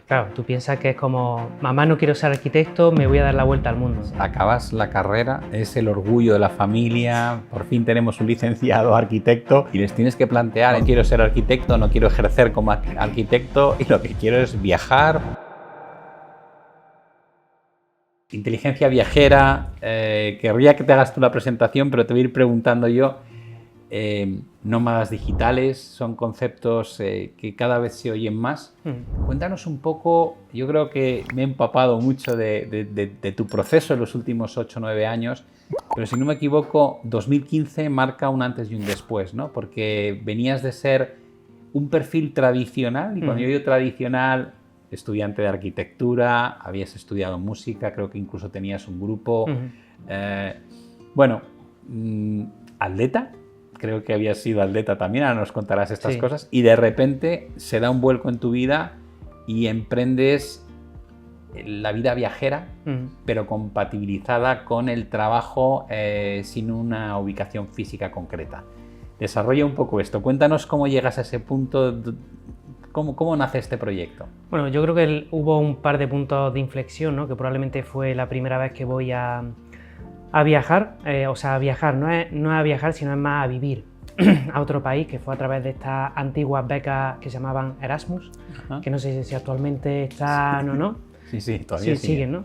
Claro, tú piensas que es como, mamá, no quiero ser arquitecto, me voy a dar la vuelta al mundo. Acabas la carrera, es el orgullo de la familia, por fin tenemos un licenciado arquitecto y les tienes que plantear, quiero ser arquitecto, no quiero ejercer como arquitecto y lo que quiero es viajar. Inteligencia viajera, querría que te hagas tú la presentación, pero te voy a ir preguntando yo. Nómadas digitales son conceptos que cada vez se oyen más. Cuéntanos un poco, yo creo que me he empapado mucho de tu proceso en los últimos 8 o 9 años, pero si no me equivoco, 2015 marca un antes y un después, ¿no? Porque venías de ser un perfil tradicional, y cuando yo digo tradicional, estudiante de arquitectura, habías estudiado música, creo que incluso tenías un grupo. Bueno, atleta, creo que habías sido atleta también, ahora nos contarás estas cosas, y de repente se da un vuelco en tu vida y emprendes la vida viajera, pero compatibilizada con el trabajo sin una ubicación física concreta. Desarrolla un poco esto, cuéntanos cómo llegas a ese punto, cómo nace este proyecto. Bueno, yo creo que hubo un par de puntos de inflexión, ¿no? Que probablemente fue la primera vez que voy a viajar, o sea, a viajar, no es a viajar, sino es más a vivir a otro país, que fue a través de estas antiguas becas que se llamaban Erasmus, que no sé si actualmente están o no. Sí, todavía siguen, ¿no?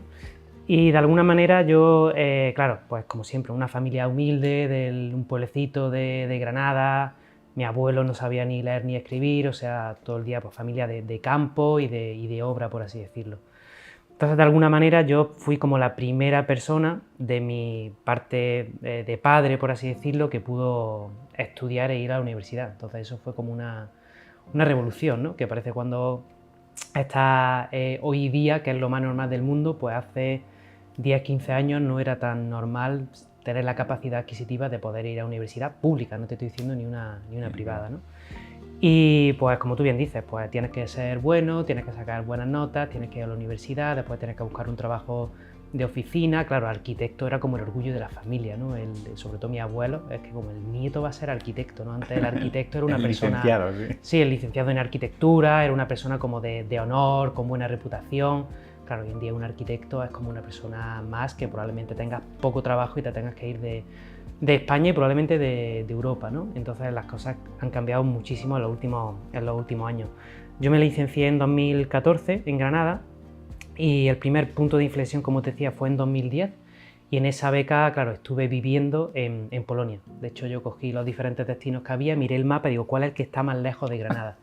Y de alguna manera yo, claro, pues como siempre, una familia humilde de un pueblecito de Granada, mi abuelo no sabía ni leer ni escribir, o sea, todo el día pues familia de campo y de obra, por así decirlo. Entonces, de alguna manera, yo fui como la primera persona de mi parte de padre, por así decirlo, que pudo estudiar e ir a la universidad. Entonces, eso fue como una revolución, ¿no? Que parece cuando está hoy día, que es lo más normal del mundo, pues hace 10, 15 años no era tan normal tener la capacidad adquisitiva de poder ir a una universidad pública, no te estoy diciendo ni una privada, ¿no? Y pues como tú bien dices, pues tienes que ser bueno, tienes que sacar buenas notas, tienes que ir a la universidad, después tienes que buscar un trabajo de oficina. Claro, arquitecto era como el orgullo de la familia, ¿no? Sobre todo mi abuelo, es que como el nieto va a ser arquitecto, ¿no? Antes el arquitecto era una persona... licenciado, sí. Sí, el licenciado en arquitectura, era una persona como de honor, con buena reputación. Claro, hoy en día un arquitecto es como una persona más que probablemente tengas poco trabajo y te tengas que ir de España y probablemente de Europa, ¿no? Entonces las cosas han cambiado muchísimo en los últimos años. Yo me licencié en 2014 en Granada y el primer punto de inflexión, como te decía, fue en 2010 y en esa beca, claro, estuve viviendo en Polonia. De hecho, yo cogí los diferentes destinos que había, miré el mapa y digo, ¿cuál es el que está más lejos de Granada?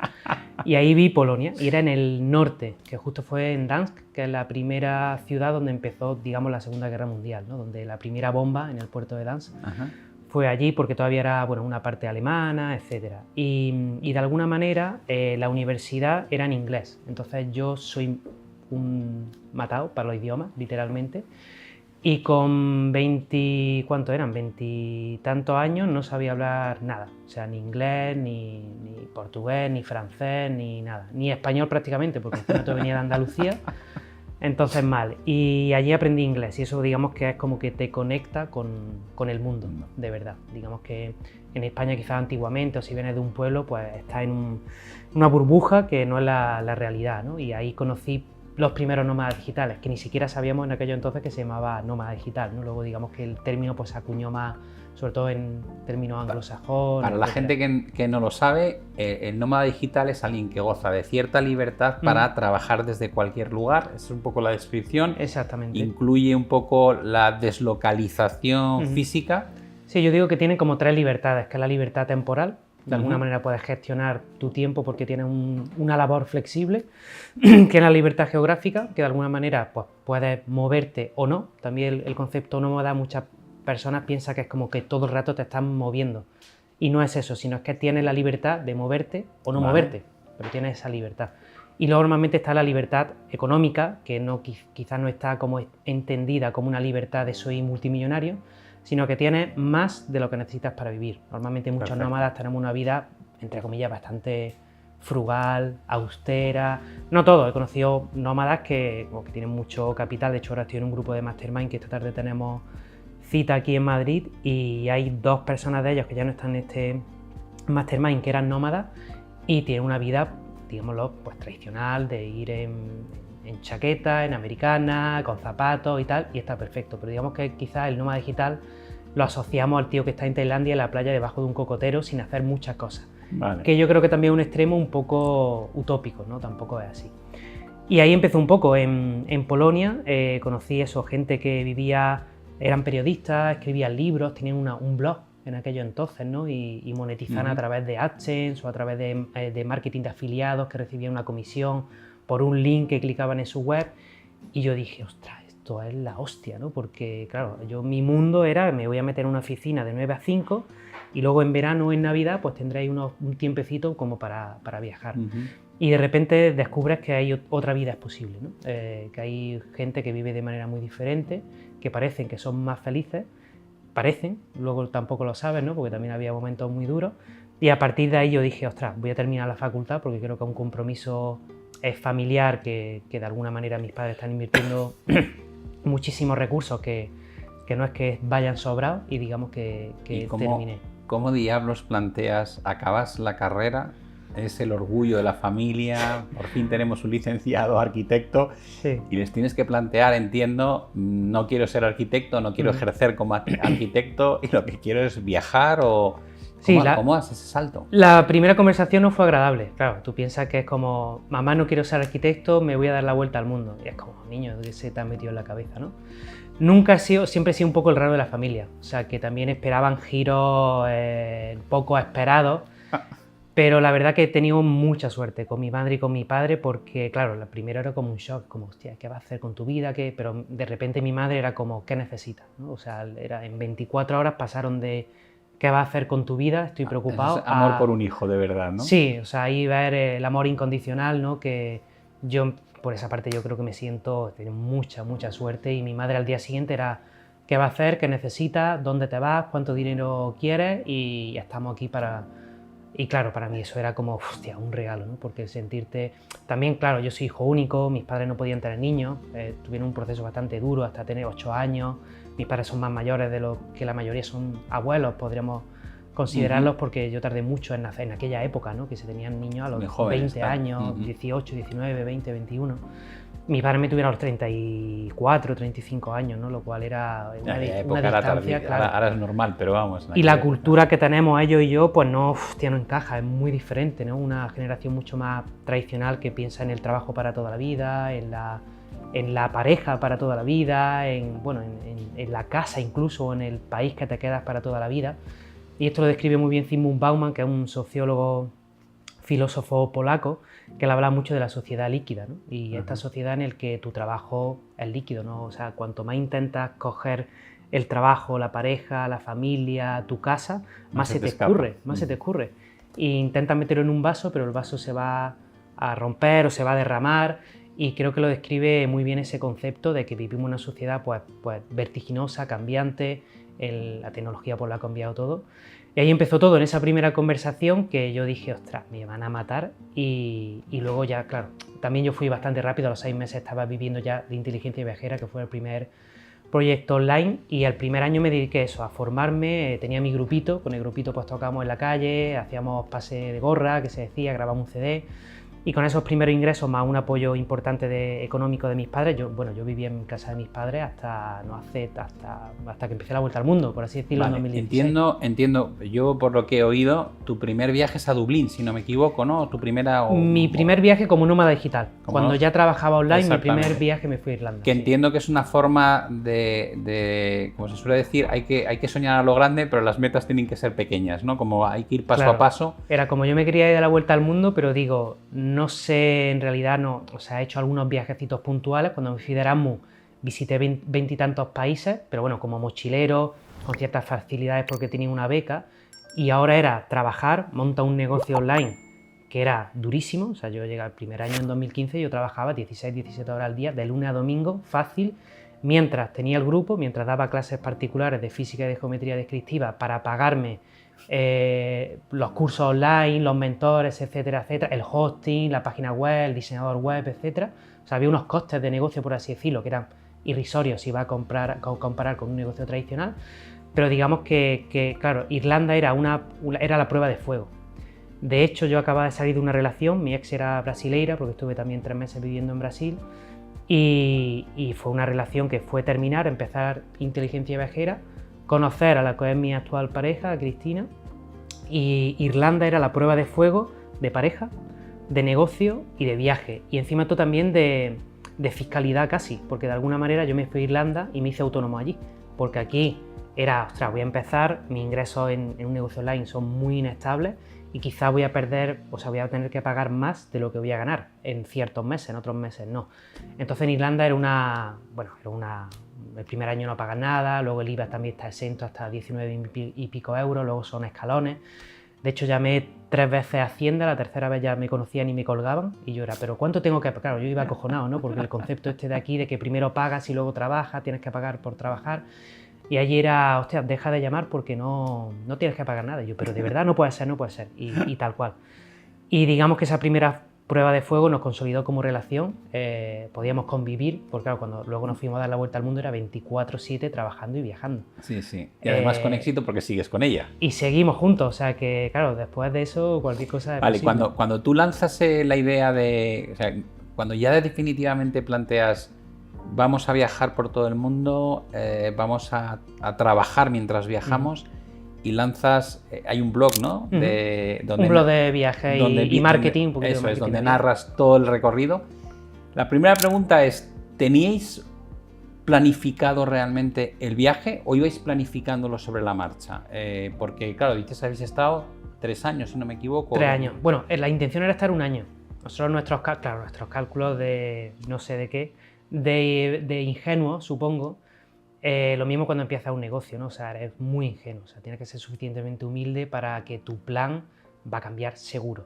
Y ahí vi Polonia, y era en el norte, que justo fue en Gdansk, que es la primera ciudad donde empezó, digamos, la Segunda Guerra Mundial, ¿no? Donde la primera bomba en el puerto de Gdansk fue allí porque todavía era, bueno, una parte alemana, etc. Y de alguna manera la universidad era en inglés, entonces yo soy un matado para los idiomas, literalmente. Y con 20, ¿cuánto eran? 20 y tantos años no sabía hablar nada, o sea, ni inglés, ni portugués, ni francés, ni nada, ni español prácticamente, porque encima todo venía de Andalucía, entonces mal. Y allí aprendí inglés y eso digamos que es como que te conecta con el mundo, de verdad. Digamos que en España quizás antiguamente, o si vienes de un pueblo, pues estás en una burbuja que no es la realidad, ¿no? Y ahí conocí los primeros nómadas digitales, que ni siquiera sabíamos en aquello entonces que se llamaba nómada digital, ¿no? Luego digamos que el término pues se acuñó más, sobre todo en términos anglosajones. Para la gente que no lo sabe, el nómada digital es alguien que goza de cierta libertad para trabajar desde cualquier lugar, es un poco la descripción. Exactamente. Incluye un poco la deslocalización física. Sí, yo digo que tiene como 3 libertades, que es la libertad temporal. De alguna manera puedes gestionar tu tiempo porque tienes una labor flexible, que es la libertad geográfica, que de alguna manera pues, puedes moverte o no. También el concepto nómada, muchas personas piensan que es como que todo el rato te estás moviendo. Y no es eso, sino es que tienes la libertad de moverte o no moverte, pero tienes esa libertad. Y luego normalmente está la libertad económica, que no, quizás no está como entendida como una libertad de soy multimillonario, sino que tienes más de lo que necesitas para vivir. Normalmente muchos nómadas tenemos una vida, entre comillas, bastante frugal, austera. No todos, he conocido nómadas que tienen mucho capital. De hecho, ahora estoy en un grupo de Mastermind que esta tarde tenemos cita aquí en Madrid y hay 2 personas de ellos que ya no están en este Mastermind, que eran nómadas y tienen una vida digámoslo, pues tradicional, de ir en chaqueta, en americana, con zapatos y tal, y está perfecto. Pero digamos que quizás el nómada digital lo asociamos al tío que está en Tailandia en la playa debajo de un cocotero sin hacer muchas cosas. Vale. Que yo creo que también es un extremo un poco utópico, ¿no? Tampoco es así. Y ahí empezó un poco. En Polonia conocí eso, gente que vivía, eran periodistas, escribían libros, tenían un blog en aquello entonces, ¿no? Y monetizaban a través de AdSense o a través de marketing de afiliados, que recibían una comisión por un link que clicaban en su web. Y yo dije, ostras, esto es la hostia, ¿no? Porque, claro, mi mundo era, me voy a meter en una oficina de 9 a 5 y luego en verano o en Navidad pues tendréis un tiempecito como para viajar. Y de repente descubres que hay otra vida es posible, ¿no? Que hay gente que vive de manera muy diferente, que parecen que son más felices, parecen, luego tampoco lo sabes, ¿no? Porque también había momentos muy duros, y a partir de ahí yo dije, ostras, voy a terminar la facultad porque creo que es un compromiso familiar que de alguna manera mis padres están invirtiendo muchísimos recursos que no es que vayan sobrados, y digamos que terminé. ¿Cómo diablos planteas, acabas la carrera, es el orgullo de la familia, por fin tenemos un licenciado arquitecto, sí, y les tienes que plantear, entiendo, no quiero ser arquitecto, no quiero ejercer como arquitecto y lo que quiero es viajar o... ¿Cómo haces ese salto? La primera conversación no fue agradable, claro, tú piensas que es como, mamá, no quiero ser arquitecto, me voy a dar la vuelta al mundo, y es como, niño, que se te ha metido en la cabeza, ¿no? Siempre he sido un poco el raro de la familia, o sea, que también esperaban giros poco esperados, pero la verdad que he tenido mucha suerte con mi madre y con mi padre, porque, claro, la primera era como un shock, como, hostia, ¿qué vas a hacer con tu vida? Pero de repente mi madre era como, ¿qué necesitas? ¿No? O sea, en 24 horas pasaron de ¿qué vas a hacer con tu vida? Estoy preocupado. Es amor por un hijo, de verdad, ¿no? Sí, o sea, ahí ver el amor incondicional, ¿no? Que yo, por esa parte, yo creo que tengo mucha suerte, y mi madre al día siguiente era, ¿qué vas a hacer? ¿Qué necesitas? ¿Dónde te vas? ¿Cuánto dinero quieres? Y ya estamos aquí para... Y claro, para mí eso era como, hostia, un regalo, ¿no? Porque sentirte... También, claro, yo soy hijo único, mis padres no podían tener niños, tuvieron un proceso bastante duro hasta tener 8 años, mis padres son más mayores de lo que la mayoría son abuelos, podríamos considerarlos, porque yo tardé mucho en nacer en aquella época, ¿no? Que se tenían niños a los jóvenes, 20 años, 18, 19, 20, 21... Mis padres me tuvieron a los 34, 35 años, ¿no? Lo cual era una distancia, claro. Ahora es normal, pero vamos. Y la cultura que tenemos ellos y yo, pues no encaja, es muy diferente, ¿no? Una generación mucho más tradicional que piensa en el trabajo para toda la vida, en la pareja para toda la vida, en la casa incluso, o en el país que te quedas para toda la vida. Y esto lo describe muy bien Zygmunt Bauman, que es un sociólogo, filósofo polaco, que él habla mucho de la sociedad líquida, ¿no? Y esta sociedad en la que tu trabajo es líquido, ¿no? O sea, cuanto más intentas coger el trabajo, la pareja, la familia, tu casa, más se te escurre. E intentas meterlo en un vaso, pero el vaso se va a romper o se va a derramar, y creo que lo describe muy bien ese concepto de que vivimos en una sociedad pues vertiginosa, cambiante, la tecnología pues lo ha cambiado todo. Y ahí empezó todo, en esa primera conversación, que yo dije, ostras, me van a matar, y luego ya, claro, también yo fui bastante rápido, a los 6 meses estaba viviendo ya de inteligencia viajera, que fue el primer proyecto online, y al primer año me dediqué a eso, a formarme, tenía mi grupito, con el grupito pues tocábamos en la calle, hacíamos pase de gorra, que se decía, grabamos un CD, y con esos primeros ingresos más un apoyo importante económico de mis padres, yo vivía en casa de mis padres hasta que empecé la vuelta al mundo, por así decirlo, vale, en 2016. Entiendo, yo por lo que he oído, tu primer viaje es a Dublín, si no me equivoco, ¿no? Mi primer viaje como nómada digital. Cuando ya trabajaba online, mi primer viaje me fui a Irlanda. Que entiendo que es una forma de, como se suele decir, hay que soñar a lo grande, pero las metas tienen que ser pequeñas, ¿no? Como hay que ir paso a paso. Era como yo me quería ir a la vuelta al mundo, pero digo, no sé, en realidad no, o sea, he hecho algunos viajecitos puntuales. Cuando me fui de Erasmus visité 20 y tantos países, pero bueno, como mochilero, con ciertas facilidades porque tenía una beca, y ahora era trabajar, montar un negocio online que era durísimo. O sea, yo llegué al primer año en 2015, yo trabajaba 16-17 horas al día, de lunes a domingo, fácil, mientras tenía el grupo, mientras daba clases particulares de física y de geometría descriptiva para pagarme los cursos online, los mentores, etcétera, etcétera, el hosting, la página web, el diseñador web, etcétera. O sea, había unos costes de negocio, por así decirlo, que eran irrisorios si iba a comparar con un negocio tradicional, pero digamos que claro, Irlanda era la prueba de fuego. De hecho, yo acababa de salir de una relación, mi ex era brasileira, porque estuve también 3 meses viviendo en Brasil, y fue una relación que fue terminar, empezar inteligencia viajera, conocer a la que es mi actual pareja, a Cristina, y Irlanda era la prueba de fuego de pareja, de negocio y de viaje, y encima todo también de fiscalidad casi, porque de alguna manera yo me fui a Irlanda y me hice autónomo allí, porque aquí era, ostras, voy a empezar, mis ingresos en un negocio online son muy inestables y quizás voy a perder, o sea, voy a tener que pagar más de lo que voy a ganar en ciertos meses, en otros meses no. Entonces en Irlanda el primer año no pagas nada, luego el IVA también está exento hasta 19 y pico euros, luego son escalones. De hecho llamé 3 veces a Hacienda, la tercera vez ya me conocían y me colgaban y yo era, pero ¿cuánto tengo que pagar? Claro, yo iba acojonado, ¿no? Porque el concepto este de aquí de que primero pagas y luego trabajas, tienes que pagar por trabajar. Y allí era, hostia, deja de llamar porque no tienes que pagar nada. Y yo, pero de verdad no puede ser, no puede ser. Y tal cual. Y digamos que esa primera prueba de fuego nos consolidó como relación. Podíamos convivir, porque claro, cuando luego nos fuimos a dar la vuelta al mundo era 24/7 trabajando y viajando. Sí, sí. Y además con éxito porque sigues con ella. Y seguimos juntos, o sea que, claro, después de eso cualquier cosa es Vale, posible. cuando tú lanzas la idea de... O sea, cuando ya definitivamente planteas vamos a viajar por todo el mundo, vamos a trabajar mientras viajamos y lanzas... hay un blog, ¿no? Un blog de viaje y marketing. Un poquito eso de marketing es, donde ahí. narras todo el recorrido. La primera pregunta es, ¿teníais planificado realmente el viaje o ibais planificándolo sobre la marcha? Porque, claro, dices, habéis estado 3 años, si no me equivoco. 3 años. Bueno, la intención era estar 1 año. Nosotros nuestros cálculos de no sé de qué, de ingenuo, supongo, lo mismo cuando empiezas un negocio, ¿no? O sea, eres muy ingenuo, o sea, tienes que ser suficientemente humilde para que tu plan va a cambiar seguro.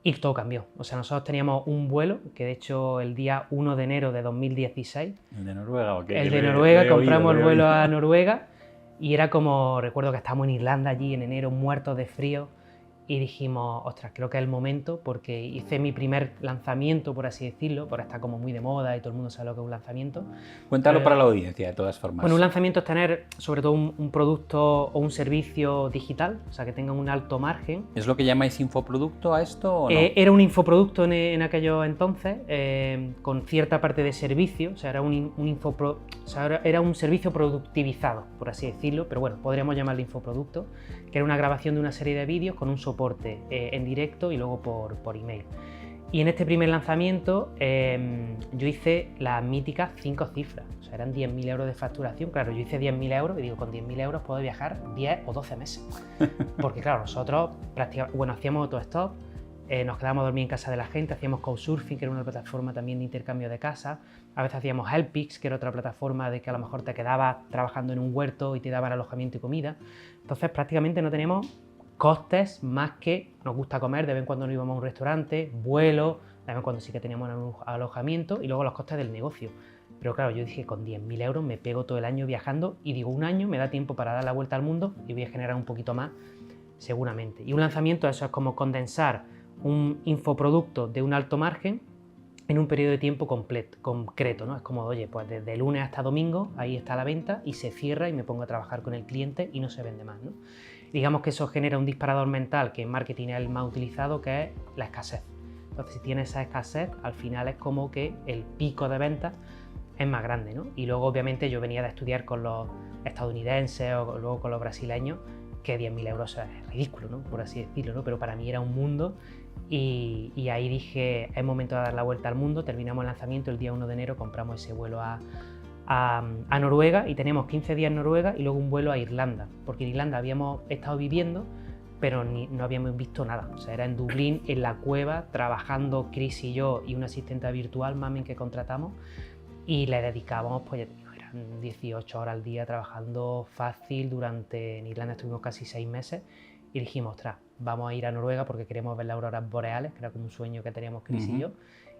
Y todo cambió. O sea, nosotros teníamos un vuelo, que de hecho el día 1 de enero de 2016... ¿El de Noruega o qué? El de Noruega, compramos el vuelo a Noruega y era como, recuerdo que estábamos en Irlanda allí en enero, muertos de frío, y dijimos, ostras, creo que es el momento, porque hice mi primer lanzamiento, por así decirlo, por estar como muy de moda y todo el mundo sabe lo que es un lanzamiento. Cuéntalo para la audiencia, de todas formas. Bueno, un lanzamiento es tener sobre todo un producto o un servicio digital, o sea, que tenga un alto margen. ¿Es lo que llamáis infoproducto a esto o no? Era un infoproducto en aquellos entonces, con cierta parte de servicio, o sea, era era un servicio productivizado, por así decirlo, pero bueno, podríamos llamarlo infoproducto, que era una grabación de una serie de vídeos con un soporte en directo y luego por email. Y en este primer lanzamiento yo hice las míticas 5 cifras, o sea, eran 10.000 euros de facturación. Claro, yo hice 10.000 euros y digo, con 10.000 euros puedo viajar 10 o 12 meses. Porque claro, nosotros hacíamos autostop, nos quedábamos a dormir en casa de la gente, hacíamos Couchsurfing, que era una plataforma también de intercambio de casa, a veces hacíamos Helpix, que era otra plataforma de que a lo mejor te quedabas trabajando en un huerto y te daban alojamiento y comida. Entonces prácticamente no tenemos costes más que nos gusta comer, de vez en cuando nos íbamos a un restaurante, vuelo, de vez en cuando sí que teníamos un alojamiento y luego los costes del negocio. Pero claro, yo dije, con 10.000 euros me pego todo el año viajando y digo, 1 año me da tiempo para dar la vuelta al mundo y voy a generar un poquito más seguramente. Y un lanzamiento, eso es como condensar un infoproducto de un alto margen en un periodo de tiempo concreto, ¿no? Es como, oye, pues desde lunes hasta domingo, ahí está la venta y se cierra y me pongo a trabajar con el cliente y no se vende más, ¿no? Digamos que eso genera un disparador mental que en marketing es el más utilizado, que es la escasez. Entonces, si tienes esa escasez, al final es como que el pico de ventas es más grande, ¿no? Y luego, obviamente, yo venía de estudiar con los estadounidenses o luego con los brasileños, que 10.000 euros es ridículo, ¿no? Por así decirlo, ¿no? Pero para mí era un mundo y ahí dije, es momento de dar la vuelta al mundo. Terminamos el lanzamiento el día 1 de enero, compramos ese vuelo a Noruega y teníamos 15 días en Noruega y luego un vuelo a Irlanda, porque en Irlanda habíamos estado viviendo, pero no habíamos visto nada. O sea, era en Dublín, en la cueva, trabajando Chris y yo y una asistente virtual, Mamen, que contratamos, y le dedicábamos, pues ya te digo, eran 18 horas al día trabajando fácil. En Irlanda estuvimos casi 6 meses y dijimos, ostras, vamos a ir a Noruega porque queremos ver las auroras boreales, que era como un sueño que teníamos Chris y yo,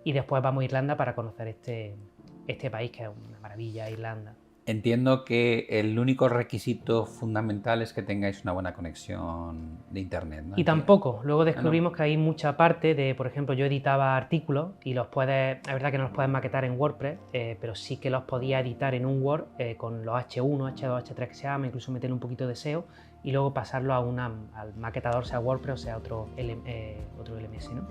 y después vamos a Irlanda para conocer este país, que es una maravilla, Irlanda. Entiendo que el único requisito fundamental es que tengáis una buena conexión de internet, ¿no? Y tampoco, luego descubrimos no. que hay mucha parte de, por ejemplo, yo editaba artículos y los puedes, es verdad que no los puedes maquetar en WordPress, pero sí que los podía editar en un Word con los H1, H2, H3 que se llama, incluso meterle un poquito de SEO y luego pasarlo al maquetador, sea WordPress o sea otro LMS, ¿no?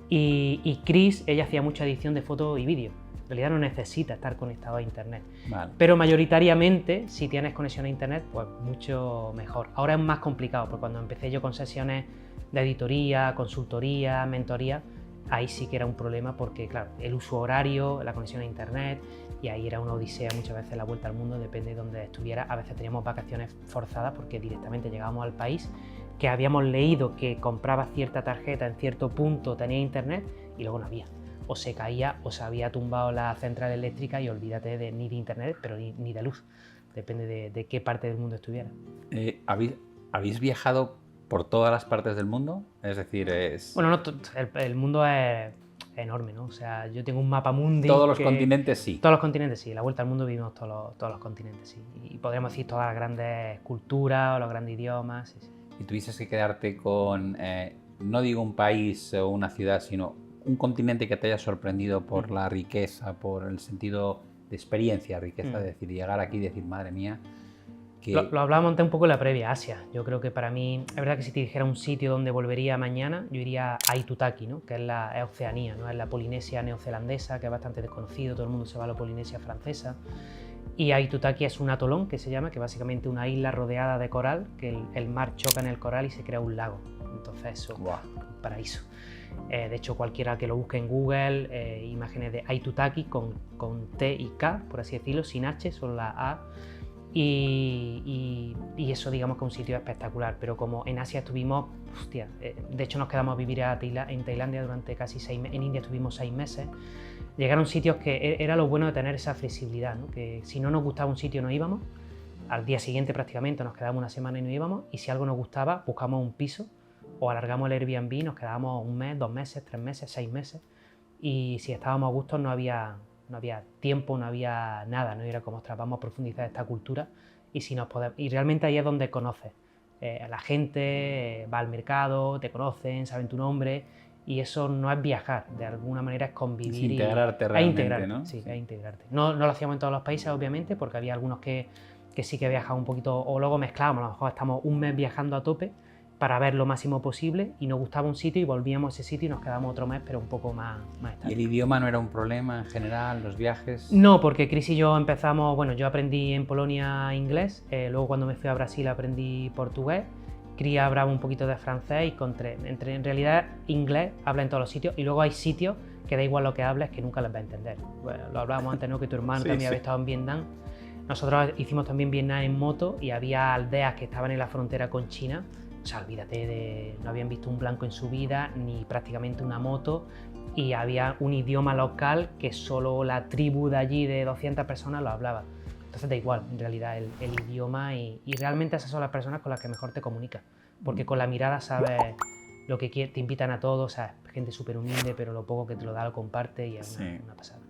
Y Chris, ella hacía mucha edición de foto y vídeo. En realidad no necesita estar conectado a internet. Vale. Pero mayoritariamente, si tienes conexión a internet, pues mucho mejor. Ahora es más complicado, porque cuando empecé yo con sesiones de editoría, consultoría, mentoría, ahí sí que era un problema porque, claro, el uso horario, la conexión a internet, y ahí era una odisea muchas veces la vuelta al mundo, depende de dónde estuviera. A veces teníamos vacaciones forzadas porque directamente llegábamos al país, que habíamos leído que compraba cierta tarjeta en cierto punto, tenía internet, y luego no había. O se caía o se había tumbado la central eléctrica y olvídate ni de internet, pero ni de luz. Depende de qué parte del mundo estuviera. ¿Habéis viajado por todas las partes del mundo? Es decir, Bueno, no, el mundo es enorme, ¿no? O sea, yo tengo un mapa mundi. Todos los continentes sí. Todos los continentes sí. La vuelta al mundo vivimos todos los continentes, sí. Y podríamos decir todas las grandes culturas o los grandes idiomas, sí. Y tuvieses que quedarte con, no digo un país o una ciudad, sino un continente que te haya sorprendido por la riqueza, por el sentido de experiencia, riqueza, de decir, llegar aquí y decir, madre mía. Que... Lo hablábamos antes un poco en la previa, Asia. Yo creo que para mí, es verdad que si te dijera un sitio donde volvería mañana, yo iría a Aitutaki, ¿no? Que es Oceanía, ¿no? Es la Polinesia neozelandesa, que es bastante desconocido, todo el mundo se va a la Polinesia francesa. Y Aitutaki es un atolón que se llama, que básicamente una isla rodeada de coral, que el mar choca en el coral y se crea un lago. Entonces eso, wow. Un paraíso. De hecho, cualquiera que lo busque en Google, imágenes de Aitutaki con T y K, por así decirlo, sin H, solo la A. Y eso, digamos que es un sitio espectacular, pero como en Asia estuvimos, hostia, de hecho nos quedamos a vivir en Tailandia durante casi 6 meses, en India estuvimos 6 meses, llegaron sitios que era lo bueno de tener esa flexibilidad, ¿no? Que si no nos gustaba un sitio no íbamos, al día siguiente prácticamente nos quedábamos una semana y no íbamos, y si algo nos gustaba buscamos un piso o alargamos el Airbnb y nos quedábamos 1 mes, 2 meses, 3 meses, 6 meses, y si estábamos a gusto no había tiempo, no había nada, no era como, ostras, vamos a profundizar esta cultura y realmente ahí es donde conoces a la gente, va al mercado, te conocen, saben tu nombre y eso no es viajar, de alguna manera es convivir. Es integrarte realmente, integrarte, ¿no? Sí, es integrarte. No lo hacíamos en todos los países, obviamente, porque había algunos que sí que viajaban un poquito o luego mezclábamos, a lo mejor estamos 1 mes viajando a tope para ver lo máximo posible y nos gustaba un sitio y volvíamos a ese sitio y nos quedamos otro mes, pero un poco más ¿Y el idioma no era un problema en general, los viajes? No, porque Chris y yo empezamos, bueno, yo aprendí en Polonia inglés, luego cuando me fui a Brasil aprendí portugués, Chris hablaba un poquito de francés y en realidad inglés habla en todos los sitios y luego hay sitios que da igual lo que hables que nunca les va a entender. Bueno, lo hablábamos antes, ¿no? Que tu hermano también había estado en Vietnam. Nosotros hicimos también Vietnam en moto y había aldeas que estaban en la frontera con China. O sea, olvídate no habían visto un blanco en su vida, ni prácticamente una moto, y había un idioma local que solo la tribu de allí de 200 personas lo hablaba. Entonces da igual, en realidad, el idioma y realmente esas son las personas con las que mejor te comunicas, porque con la mirada sabes lo que te invitan a todos, o sea, gente súper humilde, pero lo poco que te lo da lo comparte y es una pasada.